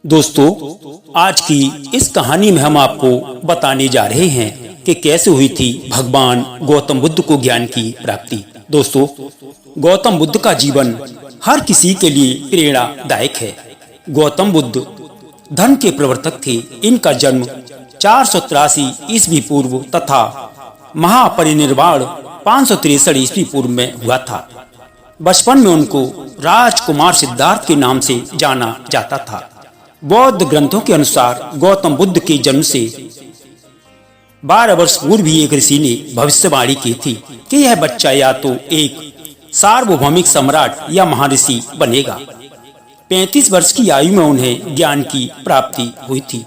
दोस्तों, आज की इस कहानी में हम आपको बताने जा रहे हैं कि कैसे हुई थी भगवान गौतम बुद्ध को ज्ञान की प्राप्ति। दोस्तों, गौतम बुद्ध का जीवन हर किसी के लिए प्रेरणादायक है। गौतम बुद्ध धर्म के प्रवर्तक थे। इनका जन्म 483 ईस्वी पूर्व तथा महापरिनिर्वाण 563 ईस्वी पूर्व में हुआ था। बचपन में उनको राजकुमार सिद्धार्थ के नाम से जाना जाता था। बौद्ध ग्रंथों के अनुसार गौतम बुद्ध के जन्म से 12 वर्ष पूर्व भी एक ऋषि ने भविष्यवाणी की थी कि यह बच्चा या तो एक सार्वभौमिक सम्राट या महर्षि बनेगा। 35 वर्ष की आयु में उन्हें ज्ञान की प्राप्ति हुई थी।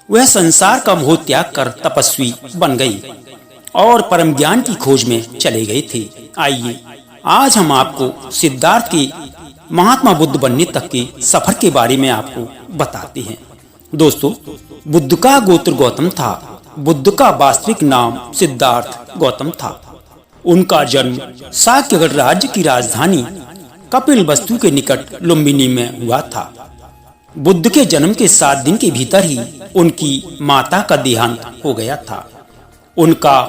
वह संसार का मोह त्याग कर तपस्वी बन गई और परम ज्ञान की खोज में चले गए थे। आइए आज हम आपको सिद्धार्थ के महात्मा बुद्ध बनने तक के सफर के बारे में आपको बताते हैं। दोस्तों, बुद्ध का गोत्र गौतम था। बुद्ध का वास्तविक नाम सिद्धार्थ गौतम था। उनका जन्म शाक्यगढ़ राज्य की राजधानी कपिलवस्तु के निकट लुम्बिनी में हुआ था। बुद्ध के जन्म के 7 दिन के भीतर ही उनकी माता का देहांत हो गया था। उनका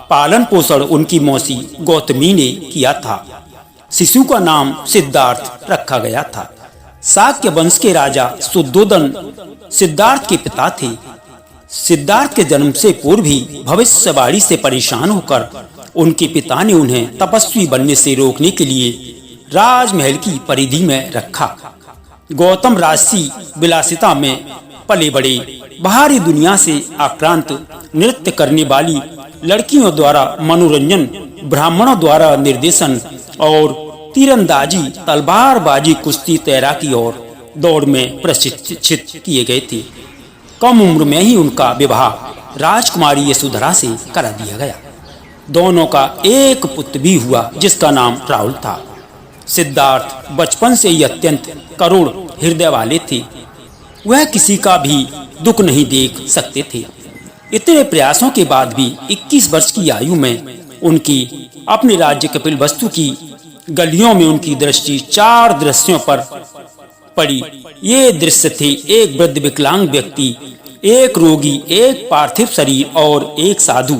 पालन पोषण उनकी मौसी गौतमी ने किया था। शिशु का नाम सिद्धार्थ रखा गया था। शाक्य वंश के राजा शुद्धोदन सिद्धार्थ के पिता थे। सिद्धार्थ के जन्म से पूर्व ही भविष्यवाणी से परेशान होकर उनके पिता ने उन्हें तपस्वी बनने से रोकने के लिए राजमहल की परिधि में रखा। गौतम राजसी विलासिता में पले बड़े। बाहरी दुनिया से आक्रांत नृत्य करने वाली लड़कियों द्वारा मनोरंजन, ब्राह्मणों द्वारा निर्देशन और तीरंदाजी, तलवारबाजी, कुश्ती, तैराकी और दौड़ में प्रशिक्षित किए गए थे। कम उम्र में ही उनका विवाह राजकुमारी यशोधरा से करा दिया गया। दोनों का एक पुत्र भी हुआ जिसका नाम राहुल था। सिद्धार्थ बचपन से ही अत्यंत करुण हृदय वाले थे। वह किसी का भी दुख नहीं देख सकते थे। इतने प्रयासों के बाद भी 21 वर्ष की आयु में उनकी अपने राज्य कपिलवस्तु की गलियों में उनकी दृष्टि 4 दृश्यों पर पड़ी। ये दृश्य थे एक वृद्ध विकलांग व्यक्ति, एक रोगी, एक पार्थिव शरीर और एक साधु।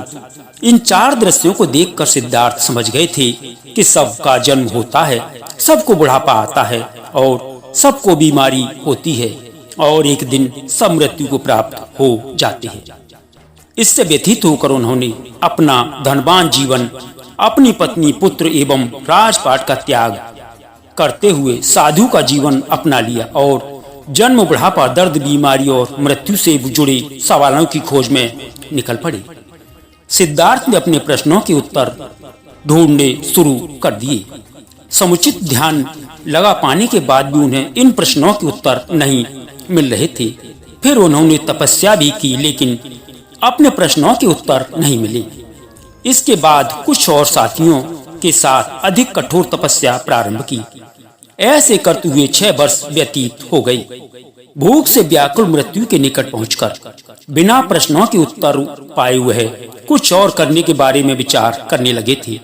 इन 4 दृश्यों को देखकर सिद्धार्थ समझ गए थे कि सबका जन्म होता है, सबको बुढ़ापा आता है और सबको बीमारी होती है और एक दिन सब मृत्यु को प्राप्त हो जाते हैं। इससे व्यथित होकर उन्होंने अपना धनवान जीवन, अपनी पत्नी, पुत्र एवं राजपाट का त्याग करते हुए साधु का जीवन अपना लिया और जन्म, बुढ़ापा, दर्द, बीमारी और मृत्यु से जुड़े सवालों की खोज में निकल पड़े। सिद्धार्थ ने अपने प्रश्नों के उत्तर ढूंढने शुरू कर दिए। समुचित ध्यान लगा पाने के बाद भी उन्हें इन प्रश्नों के उत्तर नहीं मिल रहे थे। फिर उन्होंने तपस्या भी की, लेकिन अपने प्रश्नों के उत्तर नहीं मिले। इसके बाद कुछ और साथियों के साथ अधिक कठोर तपस्या प्रारंभ की। ऐसे करते हुए 6 वर्ष व्यतीत हो गए। भूख से व्याकुल मृत्यु के निकट पहुंचकर बिना प्रश्नों के उत्तर पाए हुए कुछ और करने के बारे में विचार करने लगे थे।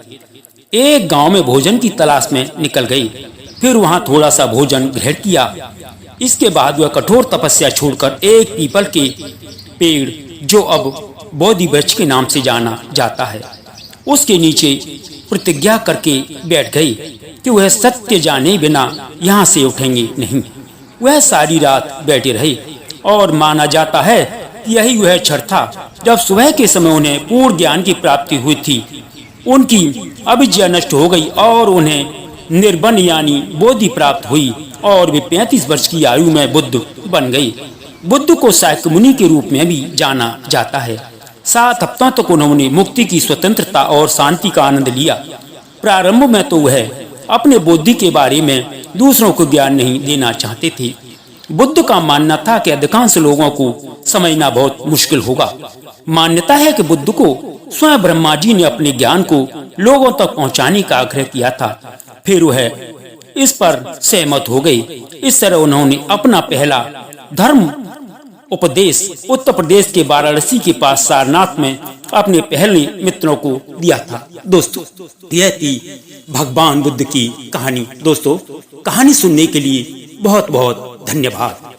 एक गांव में भोजन की तलाश में निकल गए। फिर वहां थोड़ा सा भोजन ग्रहण किया। इसके बाद वह कठोर तपस्या छोड़कर एक पीपल के पेड़, जो अब बोधि वृक्ष के नाम से जाना जाता है, उसके नीचे प्रतिज्ञा करके बैठ गए कि वह सत्य जाने बिना यहाँ से उठेंगे नहीं। वह सारी रात बैठे रहे और माना जाता है कि यही वह क्षण था जब सुबह के समय उन्हें पूर्ण ज्ञान की प्राप्ति हुई थी। उनकी अविद्या नष्ट हो गई और उन्हें निर्बन यानी बोधि प्राप्त हुई और वे 35 वर्ष की आयु में बुद्ध बन गए। बुद्ध को शाक्य मुनि के रूप में भी जाना जाता है। 7 हफ्तों तक उन्होंने मुक्ति की स्वतंत्रता और शांति का आनंद लिया। प्रारंभ में तो वह अपने बुद्धि के बारे में दूसरों को ज्ञान नहीं देना चाहते थे। बुद्ध का मानना था कि अधिकांश लोगों को समझना बहुत मुश्किल होगा। मान्यता है कि बुद्ध को स्वयं ब्रह्मा जी ने अपने ज्ञान को लोगों तक पहुंचाने का आग्रह किया था। फिर वह इस पर सहमत हो गए। इस तरह उन्होंने अपना पहला धर्म उपदेश उत्तर प्रदेश के वाराणसी के पास सारनाथ में अपने पहले मित्रों को दिया था। दोस्तों, यह थी भगवान बुद्ध की कहानी। दोस्तों, कहानी सुनने के लिए बहुत बहुत धन्यवाद।